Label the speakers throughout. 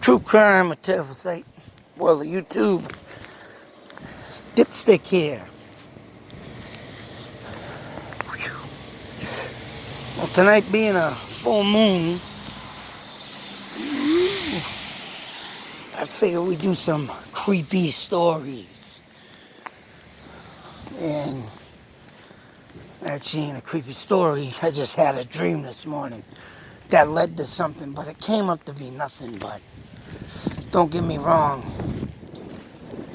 Speaker 1: True crime, a terrible sight. Well, the YouTube dipstick here. Well, tonight being a full moon, I figure we do some creepy stories. And actually, in a creepy story, I just had a dream this morning that led to something, but it came up to be nothing. But don't get me wrong,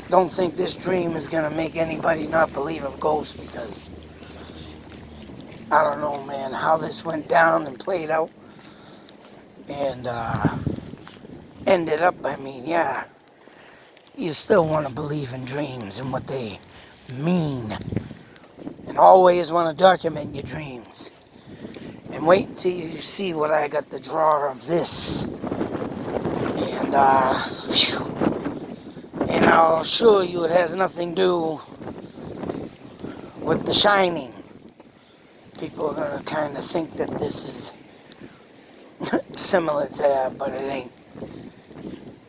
Speaker 1: don't think this dream is gonna make anybody not believe of ghosts, because I don't know, man, how this went down and played out and ended up. I mean, yeah, you still want to believe in dreams and what they mean, and always want to document your dreams. And wait until you see what I got to draw of this. And and I'll assure you it has nothing to do with The Shining. People are gonna kind of think that this is similar to that, but it ain't.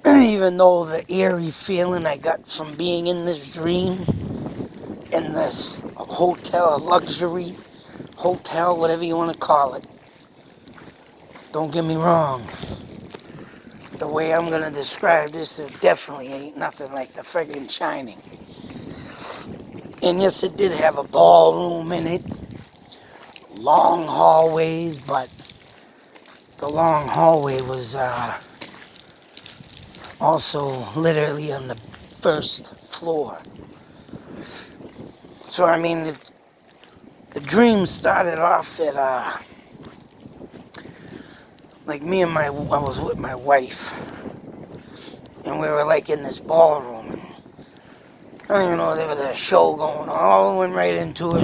Speaker 1: Even though the eerie feeling I got from being in this dream, in this hotel, luxury hotel, whatever you want to call it. Don't get me wrong. The way I'm going to describe this, it definitely ain't nothing like The friggin' Shining. And yes, it did have a ballroom in it. Long hallways, but the long hallway was also literally on the first floor. So, I mean, the dream started off at, like I was with my wife, and we were like in this ballroom, and I don't even know if there was a show going on. All went right into her.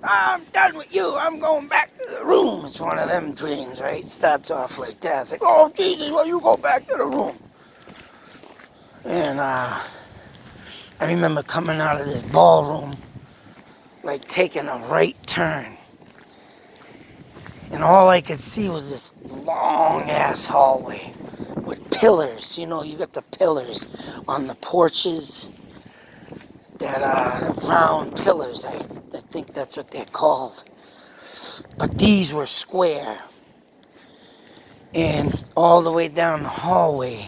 Speaker 1: I'm done with you, I'm going back to the room. It's one of them dreams, right? Starts off like that. It's like, oh Jesus, well, you go back to the room. And I remember coming out of this ballroom, like taking a right turn, and all I could see was this long ass hallway with pillars. You know, you got the pillars on the porches, that round pillars. I think that's what they're called. But these were square. And all the way down the hallway,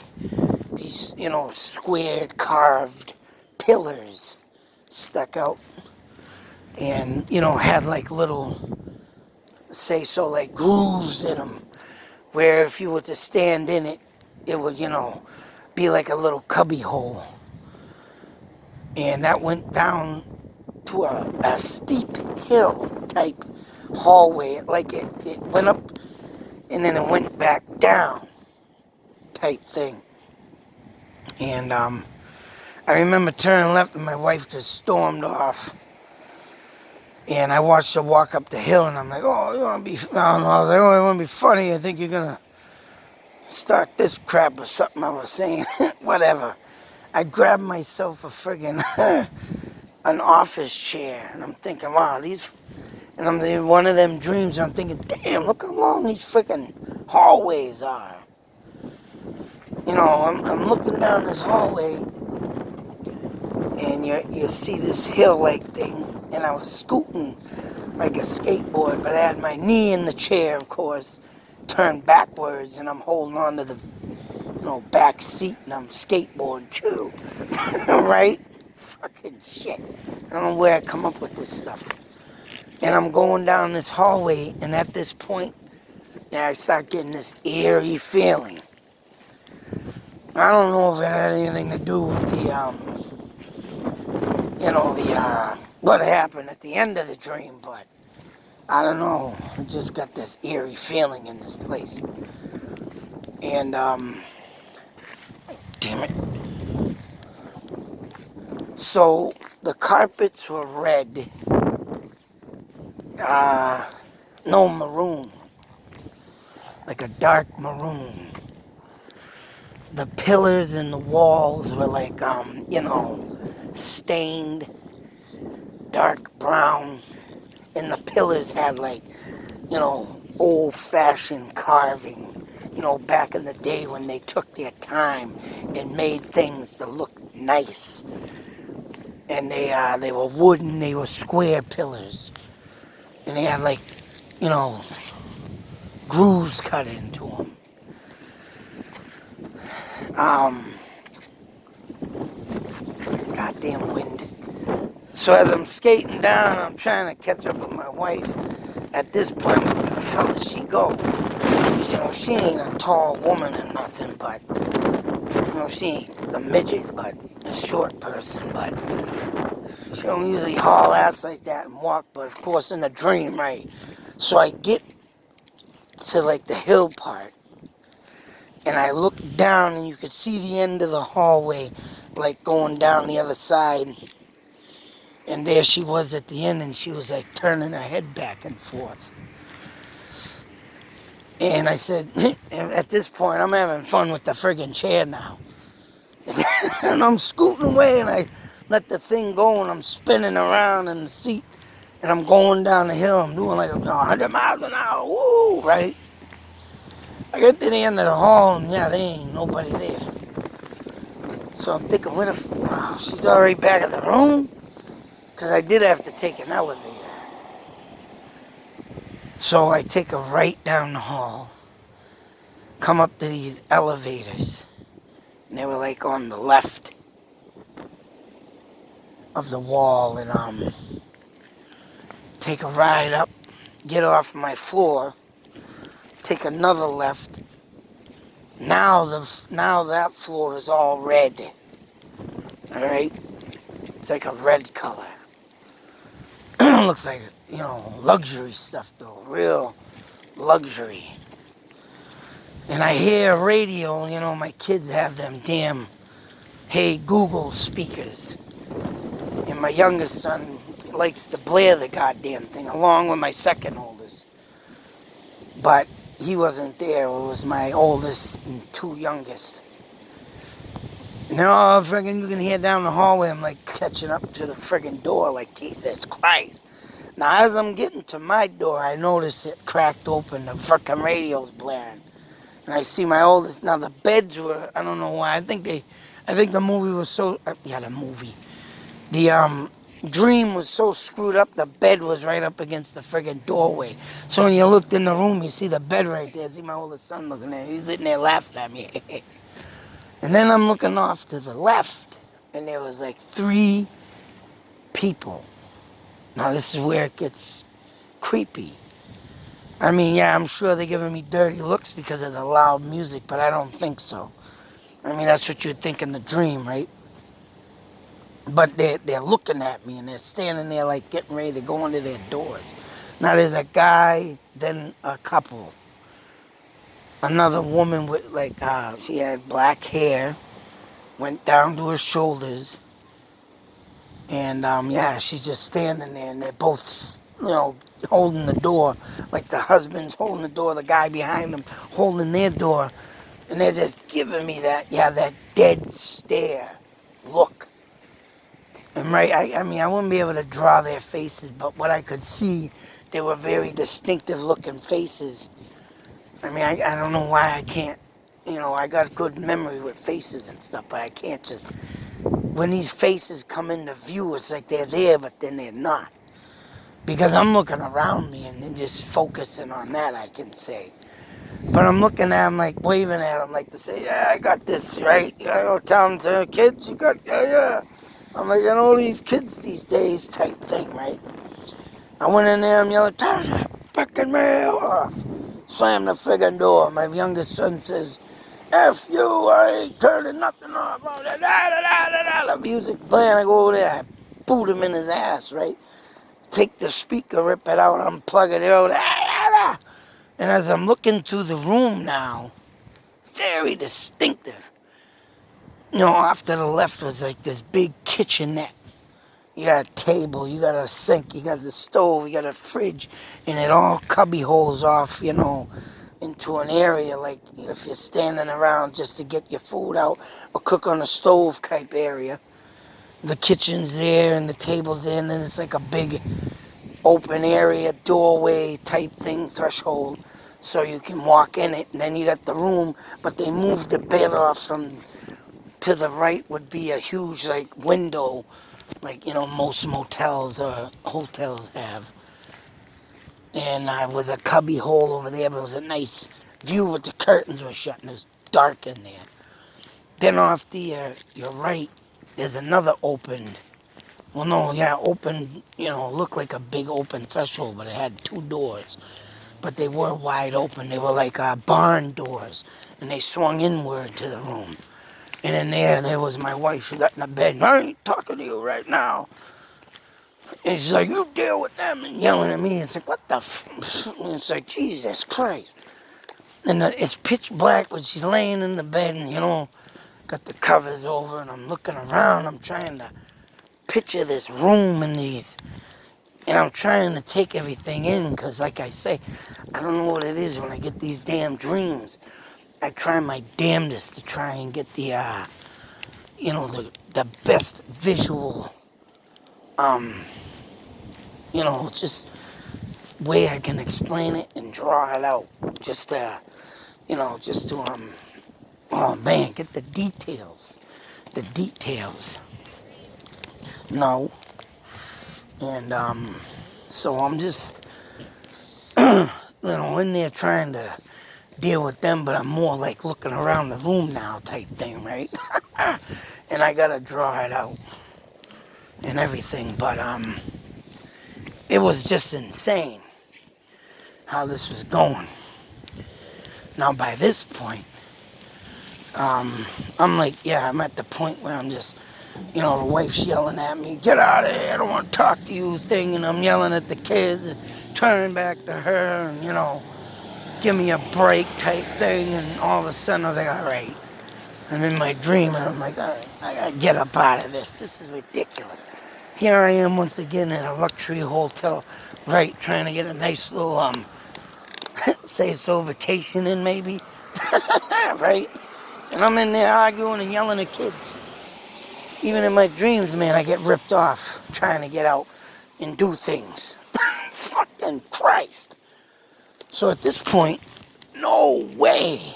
Speaker 1: these, squared, carved pillars stuck out. And, had like little, like grooves in them, where if you were to stand in it, it would, be like a little cubby hole. And that went down to a steep hill type hallway. Like it went up and then it went back down type thing. And I remember turning left and my wife just stormed off. And I watched her walk up the hill, and I'm like, oh, you want to be... No, I was like, oh, it want to be funny. I think you're going to start this crap or something I was saying. Whatever. I grabbed myself a friggin' an office chair, and I'm thinking, wow, and I'm in one of them dreams, and I'm thinking, damn, look how long these friggin' hallways are. I'm looking down this hallway, and you see this hill-like thing, and I was scooting like a skateboard, but I had my knee in the chair, of course, turned backwards, and I'm holding on to the, back seat, and I'm skateboarding too, right? Fucking shit. I don't know where I come up with this stuff. And I'm going down this hallway, and at this point, I start getting this eerie feeling. I don't know if it had anything to do with what happened at the end of the dream, but I don't know. I just got this eerie feeling in this place. And, damn it. So, the carpets were red. No, maroon. Like a dark maroon. The pillars and the walls were like, stained dark brown. And the pillars had like, old-fashioned carving. back in the day when they took their time and made things to look nice. And they were wooden, they were square pillars. And they had like, you know, grooves cut into them. Goddamn wind. So as I'm skating down, I'm trying to catch up with my wife. At this point, where the hell does she go? Because, she ain't a tall woman or nothing, but, she ain't a midget, but a short person, but she don't usually haul ass like that and walk, but of course in a dream, right? So I get to like the hill part, and I look down and you could see the end of the hallway, like going down the other side. And there she was at the end, and she was like turning her head back and forth. And I said, at this point, I'm having fun with the friggin' chair now. And I'm scooting away, and I let the thing go, and I'm spinning around in the seat, and I'm going down the hill. I'm doing like 100 miles an hour, woo, right? I get to the end of the hall, and yeah, there ain't nobody there. So I'm thinking, she's already back at the room? Because I did have to take an elevator. So I take a right down the hall, come up to these elevators, and they were like on the left of the wall, and take a ride up, get off my floor, take another left. Now that floor is all red. All right, it's like a red color. Looks like luxury stuff though, real luxury. And I hear a radio. My kids have them damn Hey Google speakers, and my youngest son likes to blare the goddamn thing along with my second oldest. But he wasn't there. It was my oldest and two youngest. Now, friggin', you can hear down the hallway, I'm like catching up to the friggin' door, like, Jesus Christ. Now, as I'm getting to my door, I notice it cracked open, the frickin' radio's blaring. And I see my oldest. Now, the beds were, I don't know why, I think the movie was so, the dream was so screwed up, the bed was right up against the friggin' doorway. So when you looked in the room, you see the bed right there. See my oldest son looking at it. He's sitting there laughing at me. And then I'm looking off to the left, and there was like 3 people. Now this is where it gets creepy. I mean, yeah, I'm sure they're giving me dirty looks because of the loud music, but I don't think so. I mean, that's what you'd think in the dream, right? But they're looking at me, and they're standing there like getting ready to go into their doors. Now there's a guy, then a couple. Another woman with she had black hair, went down to her shoulders, and she's just standing there, and they're both, holding the door, like the husband's holding the door, the guy behind them holding their door, and they're just giving me that dead stare look. And right, I mean, I wouldn't be able to draw their faces, but what I could see, they were very distinctive looking faces. I mean, I don't know why I can't, I got good memory with faces and stuff, but I can't just, when these faces come into view, it's like they're there, but then they're not. Because I'm looking around me and then just focusing on that, I can say. But I'm looking at them, like waving at them, like to say, yeah, I got this, right? Tell them to the kids, you got, yeah. I'm like, these kids these days type thing, right? I went in there and yelled, turn that fucking radio off. Slam the friggin' door. My youngest son says, F you, I ain't turning nothing off. The music playing, I go over there, I boot him in his ass, right? Take the speaker, rip it out, unplug it out. And as I'm looking through the room now, very distinctive. Off to the left was like this big kitchenette. You got a table, you got a sink, you got the stove, you got a fridge, and it all cubby holes off, into an area like if you're standing around just to get your food out or cook on a stove type area. The kitchen's there and the table's there, and then it's like a big open area, doorway type thing, threshold. so you can walk in it, and then you got the room, but they moved the bed off from to the right would be a huge like window, like most motels or hotels have. And was a cubby hole over there, but it was a nice view with the curtains were shut and it was dark in there. Then off the your right, there's another open. Well, no, yeah, open. Looked like a big open threshold, but it had two doors. But they were wide open. They were like barn doors, and they swung inward to the room. And in there was my wife. She got in the bed. I ain't talking to you right now. And she's like, you deal with them, and yelling at me. It's like, what the And it's like, Jesus Christ. And it's pitch black, but she's laying in the bed, and, got the covers over, and I'm looking around. I'm trying to picture this room and I'm trying to take everything in, because, like I say, I don't know what it is when I get these damn dreams. I try my damnedest to try and get the best visual, just way I can explain it and draw it out. Just to, oh man, get the details. The details. No. And, so I'm just, in there trying to deal with them, but I'm more like looking around the room now type thing, right? And I gotta draw it out and everything, but, it was just insane how this was going. Now, by this point, I'm like, yeah, I'm at the point where I'm just, the wife's yelling at me, get out of here, I don't want to talk to you, thing, and I'm yelling at the kids, turning back to her, and, give me a break type thing, and all of a sudden I was like, all right. I'm in my dream, and I'm like, all right, I gotta get up out of this. This is ridiculous. Here I am once again at a luxury hotel, right, trying to get a nice little, say so vacation in maybe, right? And I'm in there arguing and yelling at kids. Even in my dreams, man, I get ripped off trying to get out and do things. Fucking Christ. So at this point, no way.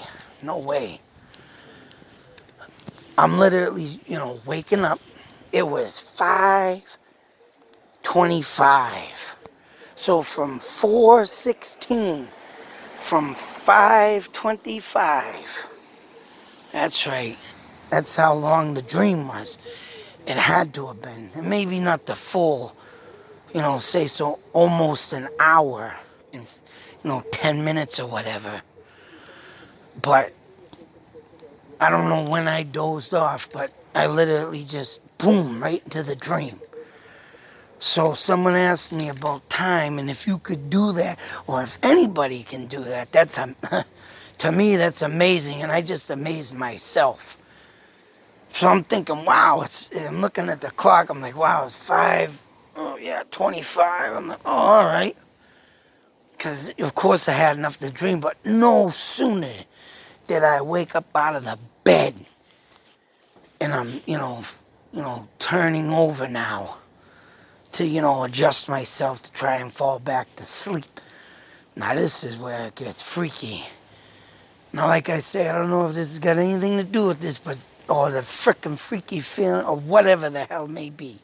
Speaker 1: I'm literally, waking up. It was 5:25. So from 4:16, from 5:25. That's right. That's how long the dream was. It had to have been. And maybe not the full, say so almost an hour and, 10 minutes or whatever. But I don't know when I dozed off, but I literally just boom right into the dream. So someone asked me about time, and if you could do that, or if anybody can do that, to me that's amazing, and I just amazed myself. So I'm thinking, wow, I'm looking at the clock, I'm like, wow, it's 25. I'm like, oh, all right. Because, of course, I had enough to dream, but no sooner did I wake up out of the bed, and I'm, turning over now to, adjust myself to try and fall back to sleep. Now, this is where it gets freaky. Now, like I say, I don't know if this has got anything to do with this, or the frickin' freaky feeling, or whatever the hell may be.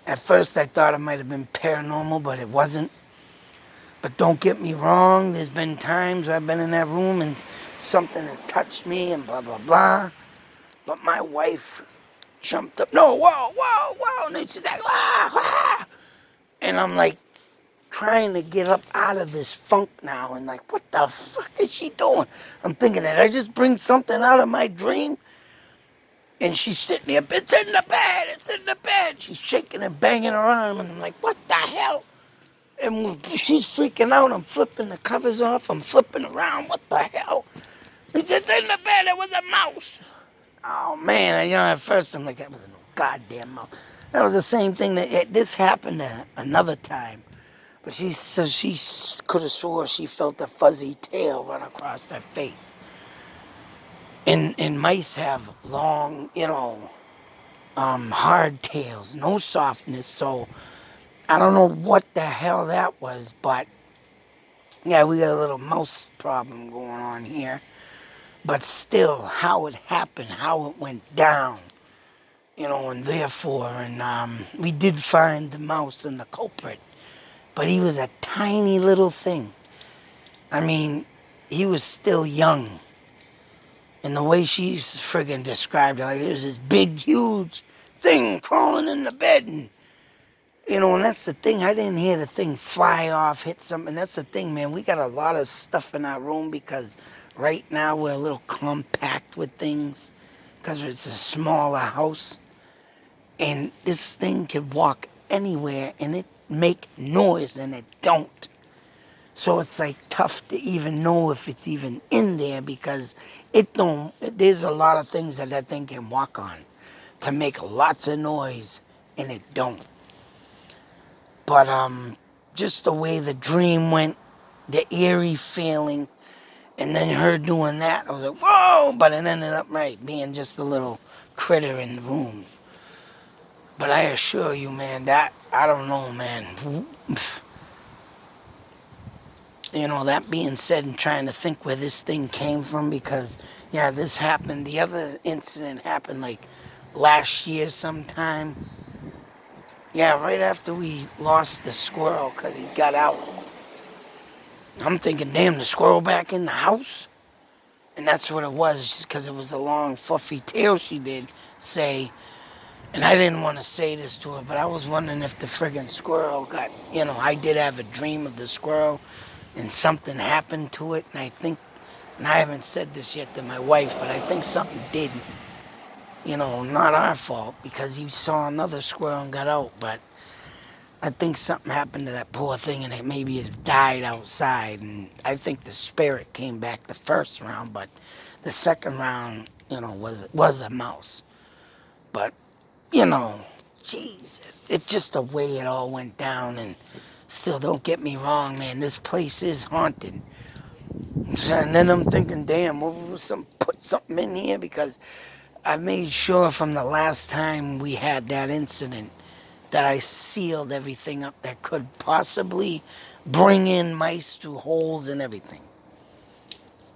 Speaker 1: At first, I thought it might have been paranormal, but it wasn't. But don't get me wrong, there's been times I've been in that room and something has touched me and blah, blah, blah. But my wife jumped up, no, whoa, and then she's like, ah. And I'm like, trying to get up out of this funk now, and like, what the fuck is she doing? I'm thinking, did I just bring something out of my dream? And she's sitting there, it's in the bed. She's shaking and banging her arm, and I'm like, what the hell? And she's freaking out. I'm flipping the covers off. I'm flipping around. What the hell? It's in the bed. It was a mouse. Oh, man. At first I'm like, that was a goddamn mouse. That was the same thing. This happened another time. But she could have swore she felt a fuzzy tail run across her face. And mice have long, hard tails. No softness. So I don't know what the hell that was, but Yeah, we got a little mouse problem going on here. But still, how it happened, how it went down, and therefore, and we did find the mouse and the culprit, but he was a tiny little thing. I mean, he was still young. And the way she friggin' described it, like it was this big, huge thing crawling in the bed. And that's the thing. I didn't hear the thing fly off, hit something. That's the thing, man. We got a lot of stuff in our room because right now we're a little compact with things because it's a smaller house. And this thing could walk anywhere and it make noise and it don't. So it's like tough to even know if it's even in there because it don't. There's a lot of things that thing can walk on to make lots of noise and it don't. But just the way the dream went, the eerie feeling, and then her doing that, I was like, whoa! But it ended up right being just a little critter in the room. But I assure you, man, that I don't know, man. That being said, and trying to think where this thing came from, because yeah, this happened. The other incident happened like last year sometime. Yeah, right after we lost the squirrel because he got out. I'm thinking, damn, the squirrel back in the house? And that's what it was, because it was a long, fluffy tail she did say. And I didn't want to say this to her, but I was wondering if the friggin' squirrel got, I did have a dream of the squirrel and something happened to it. And I think, and I haven't said this yet to my wife, but I think something did, not our fault because he saw another squirrel and got out. But I think something happened to that poor thing and it maybe it died outside. And I think the spirit came back the first round, but the second round, was a mouse. But, you know, Jesus, it's just the way it all went down. And still, don't get me wrong, man, this place is haunted. And then I'm thinking, damn, put something in here because I made sure from the last time we had that incident that I sealed everything up that could possibly bring in mice through holes and everything.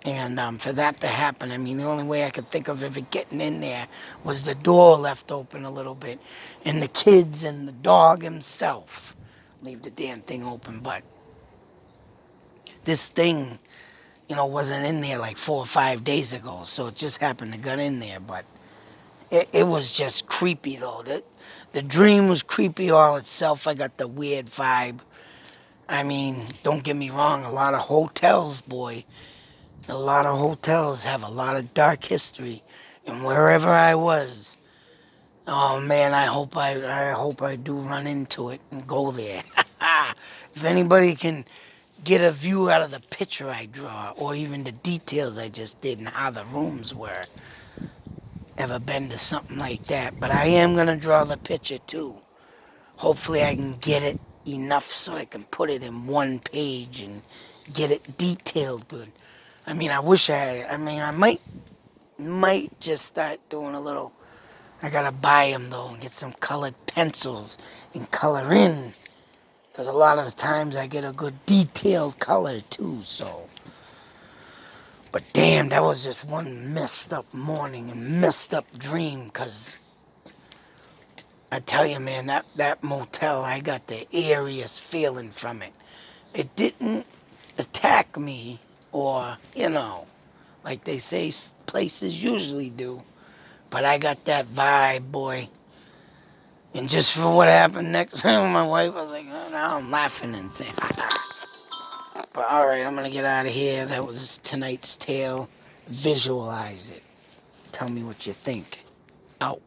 Speaker 1: And for that to happen, I mean, the only way I could think of it getting in there was the door left open a little bit, and the kids and the dog himself leave the damn thing open. But this thing, wasn't in there like 4 or 5 days ago, so it just happened to get in there. But it was just creepy though. The dream was creepy all itself. I got the weird vibe. I mean, don't get me wrong, a lot of hotels, boy. A lot of hotels have a lot of dark history. And wherever I was, oh man, I hope I do run into it and go there. If anybody can get a view out of the picture I draw, or even the details I just did and how the rooms were, ever been to something like that. But I am gonna draw the picture too. Hopefully I can get it enough so I can put it in one page and get it detailed good. I mean, I wish I had it. I mean, I might just start doing a little. I gotta buy them though and get some colored pencils and color in. Because a lot of the times I get a good detailed color too, so. But damn, that was just one messed up morning and messed up dream. Because I tell you, man, that motel, I got the eeriest feeling from it. It didn't attack me or, like they say places usually do. But I got that vibe, boy. And just for what happened next time with my wife, I was like, oh, now I'm laughing and saying, but all right, I'm going to get out of here. That was tonight's tale. Visualize it. Tell me what you think. Out.